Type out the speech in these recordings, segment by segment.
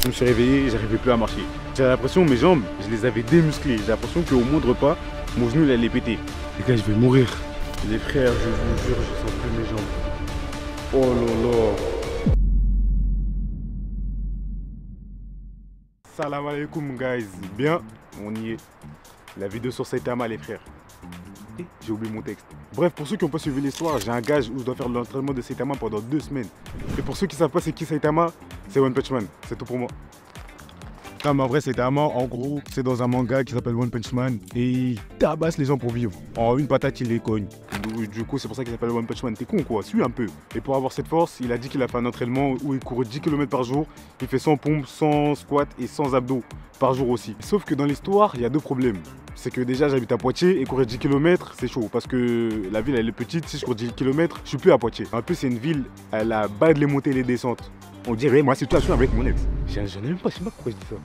Je me suis réveillé, j'arrivais plus à marcher. J'avais l'impression mes jambes, je les avais démusclées. J'ai l'impression qu'au moindre pas, mon genou il allait péter. Les gars, je vais mourir. Les frères, je vous jure, je sens plus mes jambes. Oh là là. Salam alaikum guys. Bien, on y est. La vidéo sur Saitama les frères. J'ai oublié mon texte. Bref, pour ceux qui n'ont pas suivi l'histoire, j'ai un gage où je dois faire l'entraînement de Saitama pendant 2 semaines. Et pour ceux qui ne savent pas c'est qui Saitama, c'est One Punch Man. C'est tout pour moi. Non mais en vrai Saitama, en gros, c'est dans un manga qui s'appelle One Punch Man et il tabasse les gens pour vivre. En une patate, il les cogne. Du coup, c'est pour ça qu'il s'appelle One Punch Man. T'es con quoi, suis un peu. Et pour avoir cette force, il a dit qu'il a fait un entraînement où il court 10 km par jour. Il fait 100 pompes, 100 squats et 100 abdos par jour aussi. Sauf que dans l'histoire, il y a 2 problèmes. C'est que déjà j'habite à Poitiers et courir 10 km c'est chaud parce que la ville elle est petite, si je cours 10 km je suis plus à Poitiers. En plus c'est une ville, elle a bas de les montées et les descentes. On dirait moi situation avec mon ex. J'en ai même pas, je sais pas pourquoi je dis ça.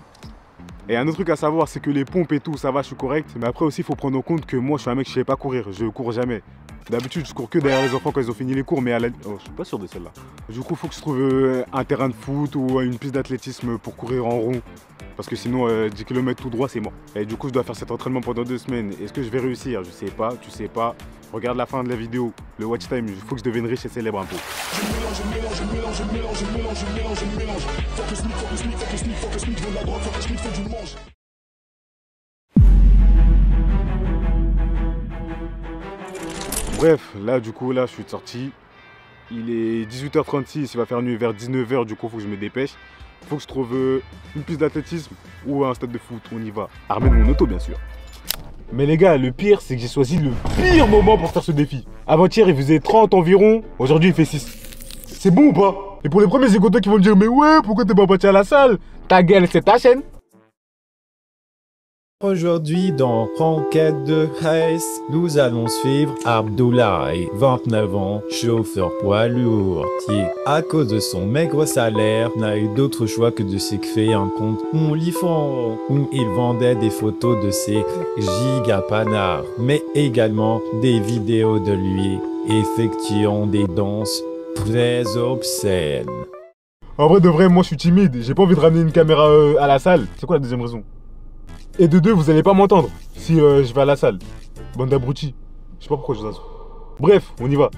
Et un autre truc à savoir c'est que les pompes et tout ça va, je suis correct. Mais après aussi il faut prendre en compte que moi je suis un mec, je sais pas courir, je cours jamais. D'habitude je cours que derrière les enfants quand ils ont fini les cours mais à la... Oh, je suis pas sûr de celle-là. Du coup il faut que je trouve un terrain de foot ou une piste d'athlétisme pour courir en rond. Parce que sinon 10 km tout droit c'est mort. Et du coup je dois faire cet entraînement pendant 2 semaines. Est-ce que je vais réussir? Je sais pas, tu sais pas. Regarde la fin de la vidéo, le watch time, il faut que je devienne riche et célèbre un peu. Bref, là du coup là je suis sorti. Il est 18h36, il va faire nuit vers 19h, du coup il faut que je me dépêche. Il faut que je trouve une piste d'athlétisme ou un stade de foot, on y va. Armé de mon auto bien sûr. Mais les gars, le pire c'est que j'ai choisi le pire moment pour faire ce défi. Avant-hier il faisait 30 environ, aujourd'hui il fait 6. C'est bon ou pas? Et pour les premiers écouteurs qui vont me dire mais ouais, pourquoi t'es pas parti à la salle? Ta gueule, c'est ta chaîne. Aujourd'hui dans Enquête de Race, nous allons suivre Abdoulaye, 29 ans, chauffeur poids lourd, qui, à cause de son maigre salaire, n'a eu d'autre choix que de se créer un compte OnlyFans, où il vendait des photos de ses gigapanards, mais également des vidéos de lui effectuant des danses très obscènes. En vrai de vrai, moi je suis timide, j'ai pas envie de ramener une caméra à la salle. C'est quoi la deuxième raison? Et de deux, vous allez pas m'entendre si je vais à la salle. Bande d'abrutis. Je sais pas pourquoi je vous assure. Bref, on y va.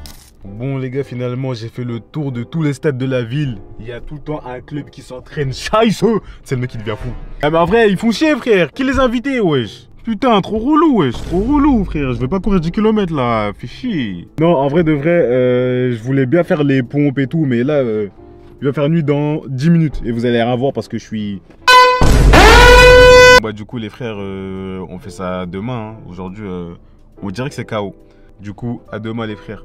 Bon les gars, finalement j'ai fait le tour de tous les stades de la ville. Il y a tout le temps un club qui s'entraîne. Scheisse. C'est le mec qui devient fou. Ah mais en vrai, ils font chier frère. Qui les a invités wesh? Putain, trop relou wesh. Trop relou frère. Je vais pas courir 10 km là. Fais chier. Non, en vrai de vrai, je voulais bien faire les pompes et tout. Mais là, il va faire nuit dans 10 minutes. Et vous allez rien voir parce que je suis... Bah du coup les frères, on fait ça demain, hein. Aujourd'hui on dirait que c'est KO. Du coup à demain les frères.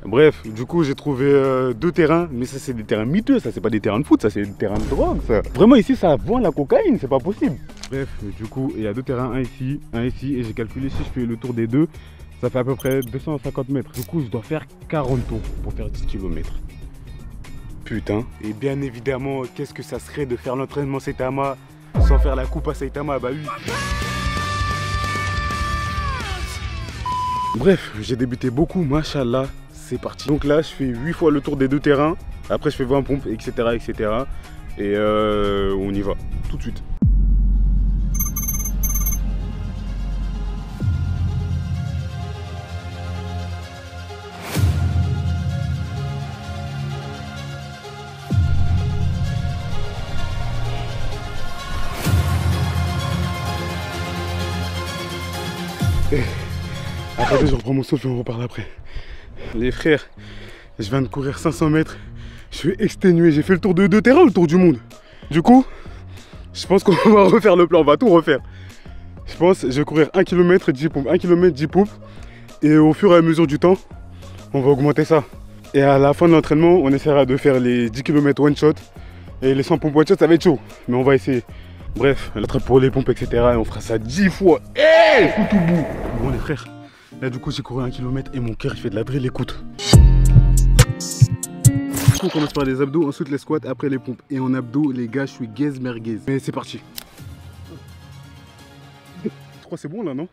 Bref, du coup j'ai trouvé 2 terrains, mais ça c'est des terrains miteux, ça c'est pas des terrains de foot, ça c'est des terrains de drogue ça. Vraiment ici ça vend la cocaïne, c'est pas possible. Bref, du coup il y a 2 terrains, un ici, et j'ai calculé si je fais le tour des deux, ça fait à peu près 250 mètres. Du coup je dois faire 40 tours pour faire 10 km. Putain. Et bien évidemment, qu'est-ce que ça serait de faire l'entraînement Saitama sans faire la coupe à Saitama, bah oui. Bref, j'ai débuté beaucoup, machallah, c'est parti. Donc là, je fais 8 fois le tour des 2 terrains. Après, je fais 20 pompes, etc. etc. Et on y va, tout de suite. Attendez, je reprends mon souffle et on reparle après. Les frères, je viens de courir 500 mètres. Je suis exténué, j'ai fait le tour de 2 terrains, le tour du monde. Du coup, je pense qu'on va refaire le plan, on va tout refaire. Je pense que je vais courir 1 km 10 pompes, 1 km 10 pompes. Et au fur et à mesure du temps, on va augmenter ça. Et à la fin de l'entraînement, on essaiera de faire les 10 km one shot. Et les 100 pompes one shot, ça va être chaud. Mais on va essayer. Bref, la trappe pour les pompes, etc. Et on fera ça 10 fois. Hey, tout au bout. Bon les frères. Là du coup j'ai couru 1 km et mon cœur il fait de la drill, écoute. Du coup on commence par les abdos, ensuite les squats, après les pompes. Et en abdos les gars je suis gaze merguez. Mais c'est parti. Je crois que c'est bon là non?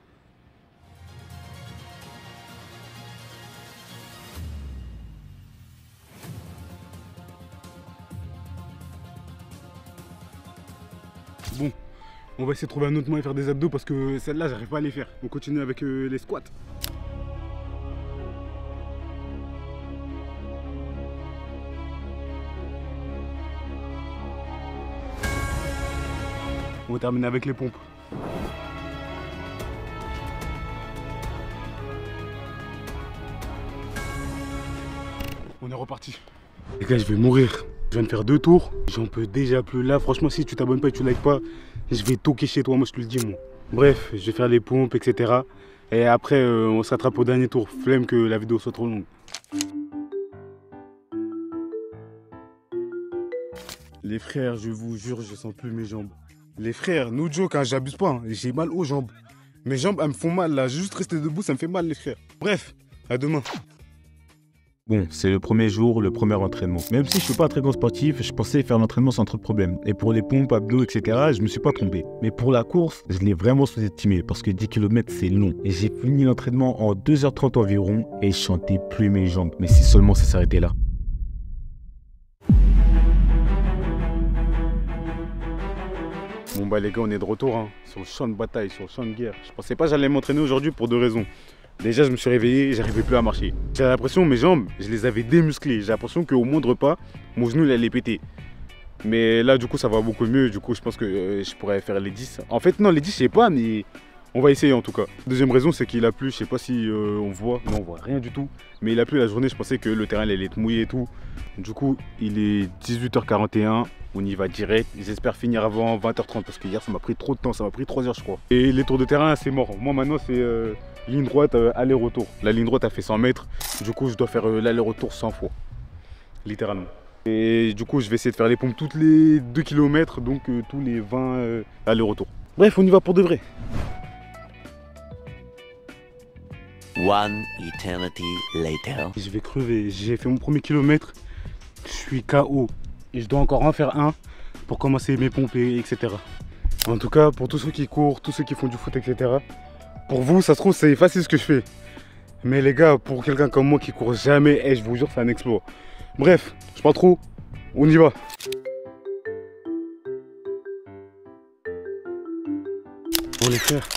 On va essayer de trouver un autre moyen de faire des abdos parce que celle-là, j'arrive pas à les faire. On continue avec les squats. On va terminer avec les pompes. On est reparti. Les gars, je vais mourir. Je viens de faire 2 tours. J'en peux déjà plus. Là, franchement, si tu t'abonnes pas et tu likes pas, je vais toquer chez toi. Moi, je te le dis, moi. Bref, je vais faire les pompes, etc. Et après, on se rattrape au dernier tour. Flemme que la vidéo soit trop longue. Les frères, je vous jure, je sens plus mes jambes. Les frères, no joke, hein, j'abuse pas. Hein, j'ai mal aux jambes. Mes jambes, elles me font mal là. Juste rester debout, ça me fait mal, les frères. Bref, à demain. Bon, c'est le premier jour, le premier entraînement. Même si je suis pas un très grand sportif, je pensais faire l'entraînement sans trop de problème. Et pour les pompes, abdos, etc., je me suis pas trompé. Mais pour la course, je l'ai vraiment sous-estimé parce que 10 km c'est long. Et j'ai fini l'entraînement en 2h30 environ et je sentais plus mes jambes. Mais si seulement ça s'arrêtait là. Bon bah les gars, on est de retour hein, sur le champ de bataille, sur le champ de guerre. Je pensais pas que j'allais m'entraîner aujourd'hui pour 2 raisons. Déjà, je me suis réveillé et j'arrivais plus à marcher. J'ai l'impression mes jambes, je les avais démusclées. J'ai l'impression qu'au moindre pas, mon genou il allait péter. Mais là, du coup, ça va beaucoup mieux. Du coup, je pense que je pourrais faire les 10. En fait, non, les 10, je sais pas, mais on va essayer en tout cas. Deuxième raison, c'est qu'il a plu. Je sais pas si on voit. Non, on voit rien du tout. Mais il a plu la journée. Je pensais que le terrain allait être mouillé et tout. Du coup, il est 18h41. On y va direct. J'espère finir avant 20h30 parce que hier, ça m'a pris trop de temps. Ça m'a pris 3 heures, je crois. Et les tours de terrain, c'est mort. Moi, maintenant, c'est ligne droite, aller-retour. La ligne droite a fait 100 mètres. Du coup, je dois faire l'aller-retour 100 fois. Littéralement. Et du coup, je vais essayer de faire les pompes toutes les 2 km, donc tous les 20 aller-retour. Bref, on y va pour de vrai. One eternity later. Je vais crever. J'ai fait mon premier kilomètre. Je suis KO. Et je dois encore en faire un pour commencer mes pompes, etc. En tout cas, pour tous ceux qui courent, tous ceux qui font du foot, etc. Pour vous, ça se trouve, c'est facile ce que je fais. Mais les gars, pour quelqu'un comme moi qui court jamais, je vous jure, c'est un exploit. Bref, je parle trop, on y va. Bon les frères,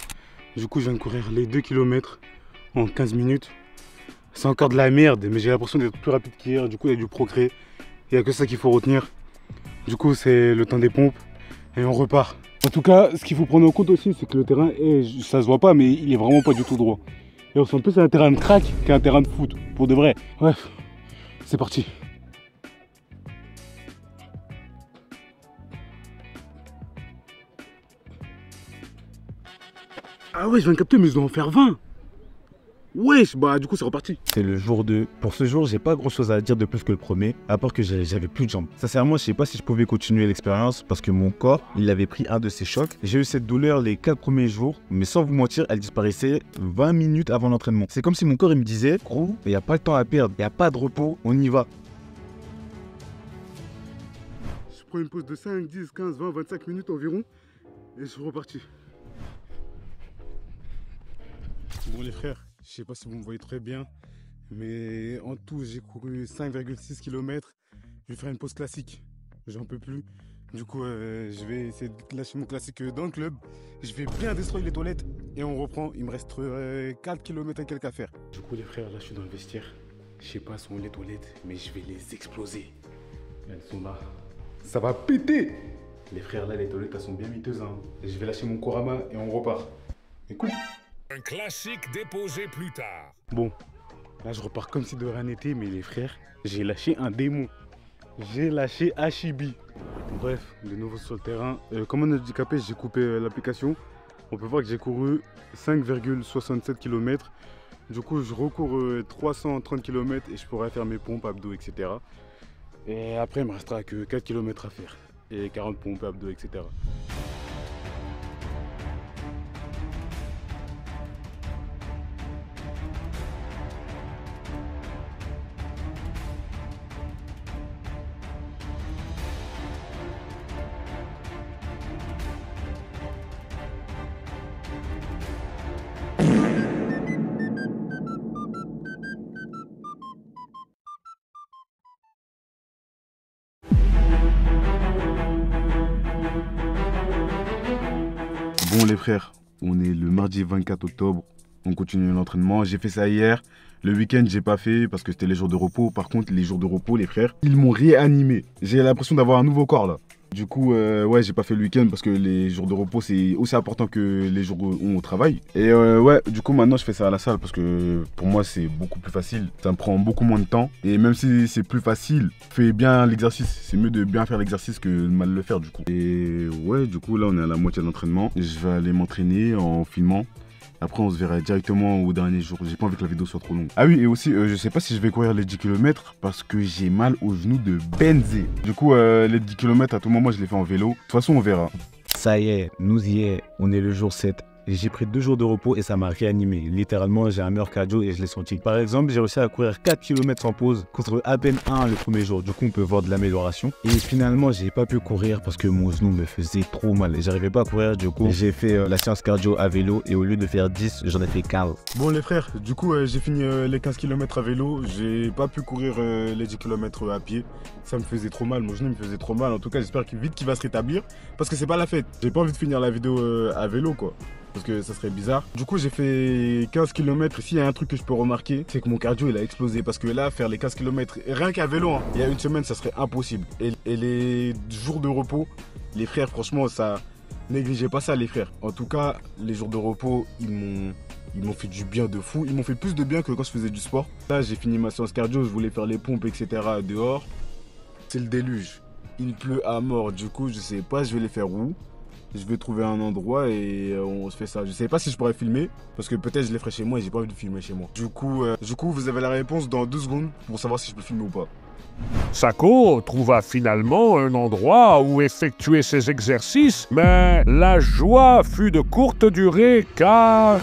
du coup je viens de courir les 2 km en 15 minutes. C'est encore de la merde, mais j'ai l'impression d'être plus rapide qu'hier, du coup il y a du progrès. Il n'y a que ça qu'il faut retenir. Du coup c'est le temps des pompes et on repart. En tout cas, ce qu'il faut prendre en compte aussi, c'est que le terrain, ça se voit pas, mais il est vraiment pas du tout droit. Et on ressemble plus à un terrain de crack qu'à un terrain de foot, pour de vrai. Bref, c'est parti. Ah ouais, je viens de capter, mais je dois en faire 20. Wesh, bah du coup c'est reparti. C'est le jour 2. Pour ce jour, j'ai pas grand chose à dire de plus que le premier, à part que j'avais plus de jambes. Sincèrement, je sais pas si je pouvais continuer l'expérience parce que mon corps, il avait pris un de ces chocs. J'ai eu cette douleur les 4 premiers jours, mais sans vous mentir, elle disparaissait 20 minutes avant l'entraînement. C'est comme si mon corps il me disait, gros, il n'y a pas de temps à perdre, il n'y a pas de repos, on y va. Je prends une pause de 5, 10, 15, 20, 25 minutes environ et je suis reparti. Bon les frères, je sais pas si vous me voyez très bien, mais en tout j'ai couru 5,6 km. Je vais faire une pause classique, j'en peux plus. Du coup je vais essayer de lâcher mon classique dans le club. Je vais bien destroyer les toilettes et on reprend. Il me reste 4 km et quelques à faire. Du coup les frères, là je suis dans le vestiaire. Je sais pas où sont les toilettes, mais je vais les exploser. Elles sont là. Ça va péter. Les frères, là les toilettes elles sont bien miteuses hein. Je vais lâcher mon Kurama et on repart. Écoute. Un classique déposé plus tard. Bon, là je repars comme si de rien n'était, mais les frères, j'ai lâché un démon. J'ai lâché Hashibi. Bref, de nouveau sur le terrain. Comme on a handicapé, j'ai coupé l'application. On peut voir que j'ai couru 5,67 km. Du coup, je recours 330 km et je pourrai faire mes pompes, abdos, etc. Et après, il me restera que 4 km à faire. Et 40 pompes, abdos, etc. Bon les frères, on est le mardi 24 octobre, on continue l'entraînement, j'ai fait ça hier. Le week-end j'ai pas fait parce que c'était les jours de repos. Par contre les jours de repos les frères, ils m'ont réanimé. J'ai l'impression d'avoir un nouveau corps là. Du coup ouais j'ai pas fait le week-end parce que les jours de repos c'est aussi important que les jours où on travaille. Et ouais du coup maintenant je fais ça à la salle parce que pour moi c'est beaucoup plus facile. Ça me prend beaucoup moins de temps. Et même si c'est plus facile, fais bien l'exercice. C'est mieux de bien faire l'exercice que de mal le faire du coup. Et ouais du coup là on est à la moitié de l'entraînement. Je vais aller m'entraîner en filmant. Après, on se verra directement au dernier jour. J'ai pas envie que la vidéo soit trop longue. Ah oui, et aussi, je sais pas si je vais courir les 10 km parce que j'ai mal au genou de Benzé. Du coup, les 10 km, à tout moment, je les fais en vélo. De toute façon, on verra. Ça y est, nous y est, on est le jour 7. J'ai pris 2 jours de repos et ça m'a réanimé. Littéralement, j'ai un meilleur cardio et je l'ai senti. Par exemple, j'ai réussi à courir 4 km sans pause contre à peine 1 le premier jour. Du coup, on peut voir de l'amélioration. Et finalement, j'ai pas pu courir parce que mon genou me faisait trop mal. J'arrivais pas à courir, du coup, j'ai fait la séance cardio à vélo et au lieu de faire 10, j'en ai fait 15. Bon les frères, du coup, j'ai fini les 15 km à vélo. J'ai pas pu courir les 10 km à pied. Ça me faisait trop mal, mon genou me faisait trop mal. En tout cas, j'espère qu'il va se rétablir parce que c'est pas la fête. J'ai pas envie de finir la vidéo à vélo quoi. Parce que ça serait bizarre. Du coup, j'ai fait 15 km. S'il y a un truc que je peux remarquer, c'est que mon cardio, il a explosé. Parce que là, faire les 15 km, rien qu'à vélo, hein, il y a une semaine, ça serait impossible. Et les jours de repos, les frères, franchement, ça... Négligez pas ça, les frères. En tout cas, les jours de repos, ils m'ont fait du bien de fou. Ils m'ont fait plus de bien que quand je faisais du sport. Là, j'ai fini ma séance cardio. Je voulais faire les pompes, etc. dehors. C'est le déluge. Il pleut à mort. Du coup, je sais pas, je vais les faire où. Je vais trouver un endroit et on se fait ça. Je sais pas si je pourrais filmer parce que peut-être je les ferai chez moi et j'ai pas envie de filmer chez moi. Du coup, vous avez la réponse dans 2 secondes pour savoir si je peux filmer ou pas. Sako trouva finalement un endroit où effectuer ses exercices, mais la joie fut de courte durée car...